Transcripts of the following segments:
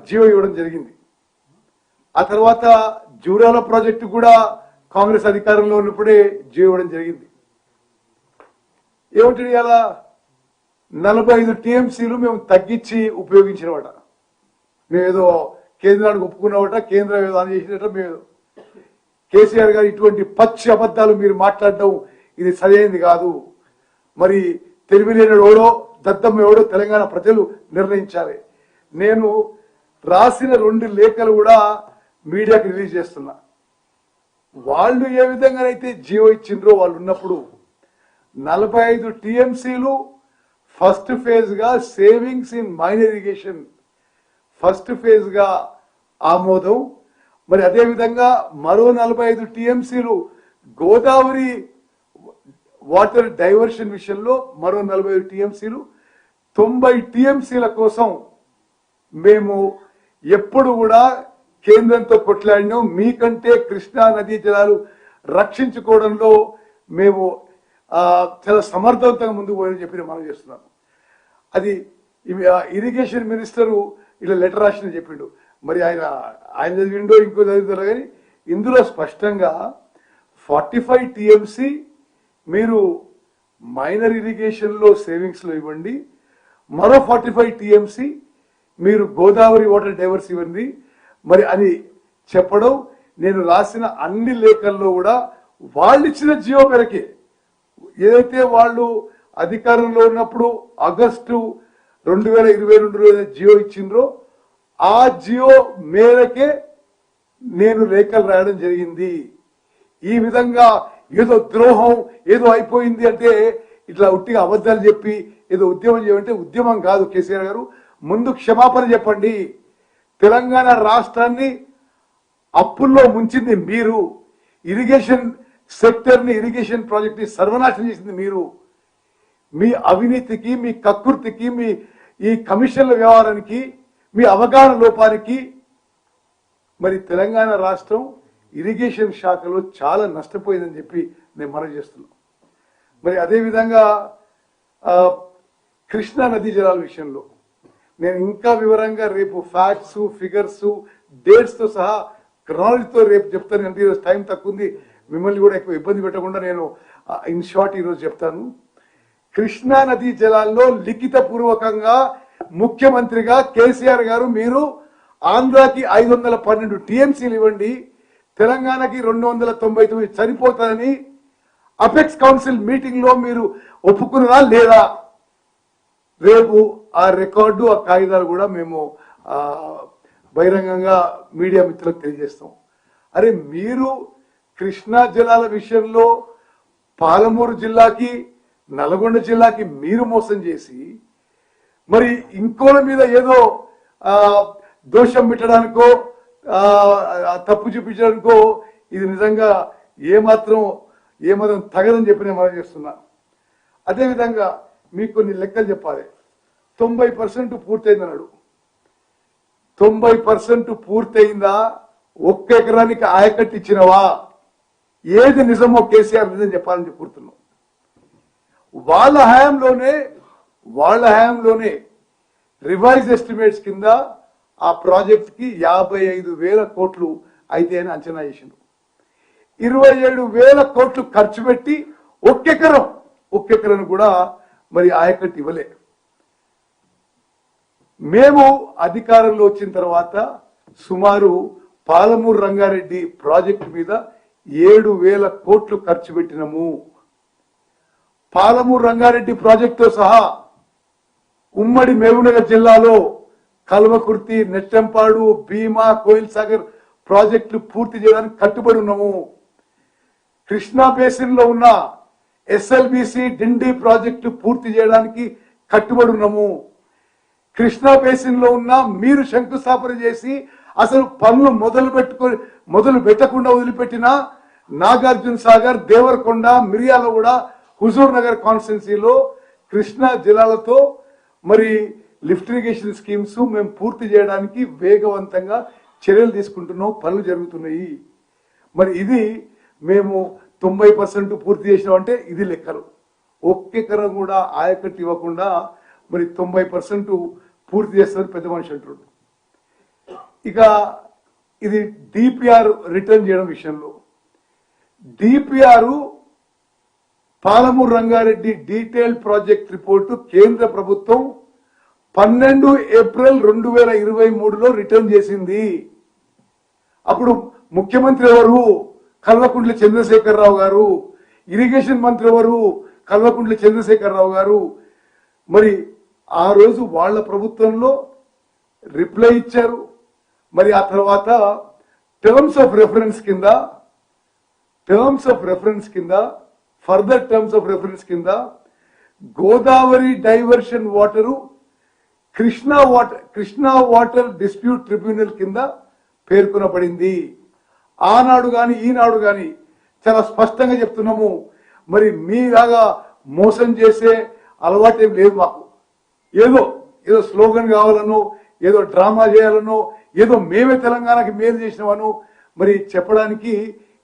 జియో ఇవ్వడం జరిగింది. ఆ తర్వాత జూరాల ప్రాజెక్టు కూడా కాంగ్రెస్ అధికారంలో ఉన్నప్పుడే జియో ఇవ్వడం జరిగింది. ఏమిటి అలా 45 టీఎంసీలు మేము తగ్గించి ఉపయోగించినవాట. మేమేదో కేంద్రానికి ఒప్పుకున్నవాట, కేంద్రం ఏదో అని చేసినట్ట. మేము కేసీఆర్ గారు ఇటువంటి పచ్చి అబద్ధాలు మీరు మాట్లాడడం ఇది సరైనది కాదు. మరి తెలివిలేని ఎవడో దద్దమ్మ ఎవడో తెలంగాణ ప్రజలు నిర్ణయించాలి. నేను రాసిన 2 లేఖలు కూడా మీడియాకి రిలీజ్ చేస్తున్నా. వాళ్ళు ఏ విధంగానైతే జియో ఇచ్చిండ్రో వాళ్ళు ఉన్నప్పుడు 45 టీఎంసీలు ఫస్ట్ ఫేజ్ గా savings in minor irrigation first phase గా ఆమోదం. మరి అదేవిధంగా మరో 45 టీఎంసీలు గోదావరి వాటర్ డైవర్షన్ విషయంలో మరో 45 టీఎంసీలు 90 టీఎంసీల కోసం మేము ఎప్పుడు కూడా కేంద్రంతో కొట్లాడినాం. మీకంటే కృష్ణా నదీ జలాలు రక్షించుకోవడంలో మేము చాలా సమర్థవంతంగా ముందుకు పోయని చెప్పి మనం చేస్తున్నాం. అది ఇరిగేషన్ మినిస్టరు ఇలా లెటర్ రాసిన చెప్పిండు. మరి ఆయన చదివిండో ఇంకో చదువుతారు. కానీ ఇందులో స్పష్టంగా 45 టీఎంసీ మీరు మైనర్ ఇరిగేషన్ లో సేవింగ్స్ లో ఇవ్వండి, మరో 45 టీఎంసీ మీరు గోదావరి వాటర్ డైవర్స్ ఇవ్వండి మరి అని చెప్పడం. నేను రాసిన అన్ని లేఖల్లో కూడా వాళ్ళు ఇచ్చిన జియో మేరకే, ఏదైతే వాళ్ళు అధికారంలో ఉన్నప్పుడు ఆగస్టు 2022లో జియో ఇచ్చిండ్రో ఆ జియో మేరకే నేను లేఖలు రాయడం జరిగింది. ఈ విధంగా ఏదో ద్రోహం ఏదో అయిపోయింది అంటే ఇట్లా ఉట్టిగా అబద్ధాలు చెప్పి ఏదో ఉద్యమం చేయమంటే ఉద్యమం కాదు. కేసీఆర్ గారు ముందు క్షమాపణ చెప్పండి. తెలంగాణ రాష్ట్రాన్ని అప్పుల్లో ముంచింది మీరు, ఇరిగేషన్ సెక్టర్ ని ఇరిగేషన్ ప్రాజెక్ట్ ని సర్వనాశనం చేసింది మీరు. మీ అవినీతికి, మీ కక్కుర్తికి, మీ ఈ కమిషన్ల వ్యవహారానికి, మీ అవగాహన లోపానికి మరి తెలంగాణ రాష్ట్రం ఇరిగేషన్ శాఖలో చాలా నష్టపోయిందని చెప్పి నేను మనవి చేస్తున్నాను. మరి అదేవిధంగా కృష్ణా నదీ జలాల విషయంలో నేను ఇంకా వివరంగా రేపు ఫ్యాక్ట్స్, ఫిగర్స్, డేట్స్ తో సహా క్రాలజీతో రేపు చెప్తాను. అంటే ఈరోజు టైం తక్కువ ఉంది, మిమ్మల్ని కూడా ఎక్కువ ఇబ్బంది పెట్టకుండా నేను ఇన్ షార్ట్ ఈరోజు చెప్తాను. కృష్ణా నదీ జలాల్లో లిఖిత పూర్వకంగా ముఖ్యమంత్రిగా కేసీఆర్ గారు మీరు ఆంధ్రాకి 512 టీఎంసీలు ఇవ్వండి, తెలంగాణకి 299 సరిపోతుందని అపెక్స్ కౌన్సిల్ మీటింగ్ లో మీరు ఒప్పుకున్నారా లేదా? రేపు ఆ రికార్డు, ఆ కాగితాలు కూడా మేము బహిరంగంగా మీడియా మిత్రులకు తెలియజేస్తాం. అరే మీరు కృష్ణా జలాల విషయంలో పాలమూరు జిల్లాకి, నల్గొండ జిల్లాకి మీరు మోసం చేసి మరి ఇంకోల మీద ఏదో దోషం పెట్టడానికో తప్పు చూపించడానికో ఇది నిజంగా ఏమాత్రం తగదని చెప్పి నేను మనం చేస్తున్నా. అదేవిధంగా మీకు కొన్ని లెక్కలు చెప్పాలి. 90% పూర్తయిందన్నాడు. 90% పూర్తయిందా? 1 ఎకరానికి ఆయకట్టు ఇచ్చినవా? ఏది నిజమో కేసీఆర్ నిజం చెప్పాలని కోరుతున్నాం. వాళ్ళ హయాంలోనే రివైజ్ ఎస్టిమేట్స్ కింద ఆ ప్రాజెక్ట్ కి 55,000 కోట్లు అయితే అని అంచనా చేసిండు. 27,000 కోట్లు ఖర్చు పెట్టి 1 ఎకరం కూడా మరి ఆయకట్టు ఇవ్వలే. మేము అధికారంలో వచ్చిన తర్వాత సుమారు పాలమూరు రంగారెడ్డి ప్రాజెక్టు మీద 7,000 కోట్లు ఖర్చు పెట్టినము. పాలమూరు రంగారెడ్డి ప్రాజెక్టుతో సహా ఉమ్మడి మహబూబ్నగర్ జిల్లాలో కల్వకుర్తి, నెట్టెంపాడు, భీమా, కోయిల్ సాగర్ ప్రాజెక్టులు పూర్తి చేయడానికి కట్టుబడి ఉన్నాము. కృష్ణా బేసిన్ లో ఉన్న ఎస్ఎల్బిసి డిండి ప్రాజెక్టు పూర్తి చేయడానికి కట్టుబడి ఉన్నాము. కృష్ణా బేసిన్ లో ఉన్న మీరు శంకుస్థాపన చేసి అసలు పనులు మొదలు పెట్టకుండా వదిలిపెట్టిన నాగార్జున సాగర్, దేవరకొండ, మిర్యాలగూడ, హుజూర్ నగర్ కాన్స్టిట్యున్సీలో కృష్ణా జిల్లాలతో మరి లిఫ్ట్ ఇరిగేషన్ స్కీమ్స్ మేము పూర్తి చేయడానికి వేగవంతంగా చర్యలు తీసుకుంటున్నాం, పనులు జరుగుతున్నాయి. మరి ఇది మేము 90% పూర్తి చేసినామంటే ఇది లెక్కలు. 1 ఎకరం కూడా ఆయకట్టు ఇవ్వకుండా మరి 90% పూర్తి చేస్తారని పెద్ద మనిషి అంటున్నాడు. ఇక ఇది డిపిఆర్ రిటర్న్ చేయడం విషయంలో DPR Palamuru Rangareddy detail project report కేంద్ర ప్రభుత్వం 12 ఏప్రిల్ 2023లో రిటర్న్ చేసింది. అప్పుడు ముఖ్యమంత్రి ఎవరు? కల్వకుంట్ల చంద్రశేఖరరావు గారు. ఇరిగేషన్ మంత్రి ఎవరు? కల్వకుంట్ల చంద్రశేఖరరావు గారు. మరి ఆ రోజు వాళ్ళ ప్రభుత్వంలో రిప్లై ఇచ్చారు. మరి ఆ తర్వాత టర్మ్స్ ఆఫ్ రెఫరెన్స్ కింద ఫర్దర్ టర్మ్స్ ఆఫ్ రెఫరెన్స్ కింద Godavari diversion water Krishna water dispute tribunal కింద పేర్కొనబడింది. ఆనాడు గాని ఈనాడు గాని చాలా స్పష్టంగా చెప్తున్నాము. మరి మీలాగా మోసం చేసే అలవాటు ఏం లేదు మాకు. ఏదో స్లోగన్ కావాలనో, ఏదో డ్రామా చేయాలనో, ఏదో మేమే తెలంగాణకి మేలు చేసినామను మరి చెప్పడానికి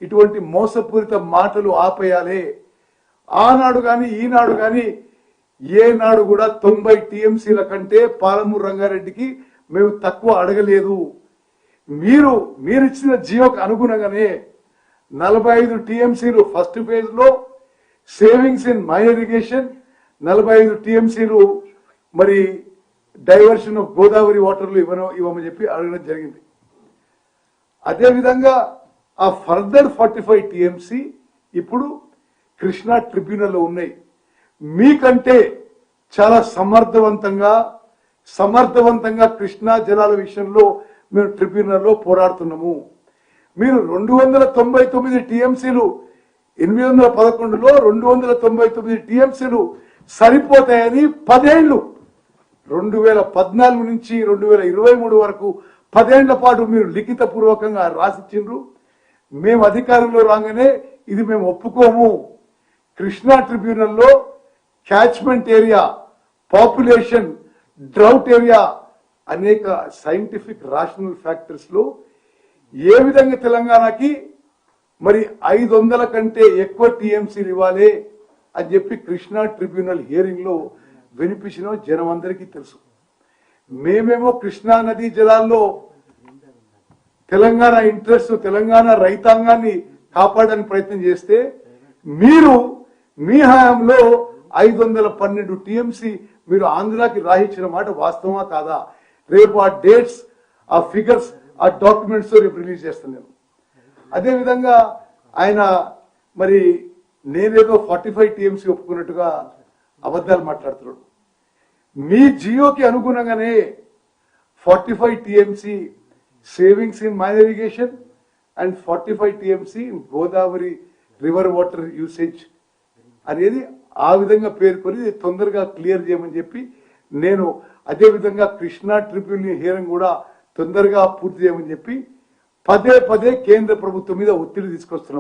ఇటువంటి మోసపూరిత మాటలు ఆపేయాలి. ఆనాడు గాని ఈనాడు గాని ఏనాడు కూడా 90 టీఎంసీల కంటే పాలమూరు రంగారెడ్డికి మేము తక్కువ అడగలేదు. మీరిచ్చిన జియోకి అనుగుణంగానే 45 టీఎంసీలు ఫస్ట్ ఫేజ్ లో సేవింగ్స్ ఇన్ మైనర్ ఇరిగేషన్, 45 టీఎంసీలు మరి డైవర్షన్ ఆఫ్ గోదావరి వాటర్లు ఇవ్వమని చెప్పి అడగడం జరిగింది. అదేవిధంగా ఆ ఫర్దర్ 45 టీఎంసీ ఇప్పుడు కృష్ణా ట్రిబ్యునల్లో ఉన్నాయి. మీకంటే చాలా సమర్థవంతంగా కృష్ణా జలాల విషయంలో మేము ట్రిబ్యునల్లో పోరాడుతున్నాము. మీరు 299 టీఎంసీలు 811లో 299 టీఎంసీలు సరిపోతాయని 10 ఏళ్లు 2014 నుంచి 2023 వరకు 10 ఏళ్ల పాటు మీరు లిఖిత పూర్వకంగా రాసిచ్చిండ్రు. మేము అధికారంలో రాగానే ఇది మేము ఒప్పుకోము. కృష్ణా ట్రిబ్యునల్లో catchment area, population, drought area అనేక సైంటిఫిక్ రాషనల్ ఫ్యాక్టర్స్ లో ఏ విధంగా తెలంగాణకి మరి 500 కంటే ఎక్కువ టీఎంసీలు ఇవ్వాలి అని చెప్పి కృష్ణా ట్రిబ్యునల్ హియరింగ్ లో వినిపించిన జనం అందరికీ తెలుసు. మేమేమో కృష్ణా నదీ జలాల్లో తెలంగాణ ఇంట్రెస్ట్, తెలంగాణ రైతాంగాన్ని కాపాడడానికి ప్రయత్నం చేస్తే మీరు మీ హయాంలో 512 టీఎంసీ మీరు ఆంధ్రాకి రాయించిన మాట వాస్తవమా కాదా? రేపు ఆ డేట్స్, ఆ ఫిగర్స్, ఆ డాక్యుమెంట్స్ రేపు రిలీజ్ చేస్తున్నాను. అదేవిధంగా ఆయన మరి నేనేదో 45 టీఎంసీ ఒప్పుకున్నట్టుగా అబద్ధాలు మాట్లాడుతున్నాడు. మీ జియోకి అనుగుణంగానే 45 TMC savings in minor irrigation and 45 TMC Godavari river water usage అనేది ఆ విధంగా పేర్కొని తొందరగా క్లియర్ చేయమని చెప్పి నేను అదేవిధంగా కృష్ణా ట్రిబ్యునల్ హియరింగ్ కూడా తొందరగా పూర్తి చేయమని చెప్పి పదే కేంద్ర ప్రభుత్వం మీద ఒత్తిడి తీసుకొస్తున్నాం.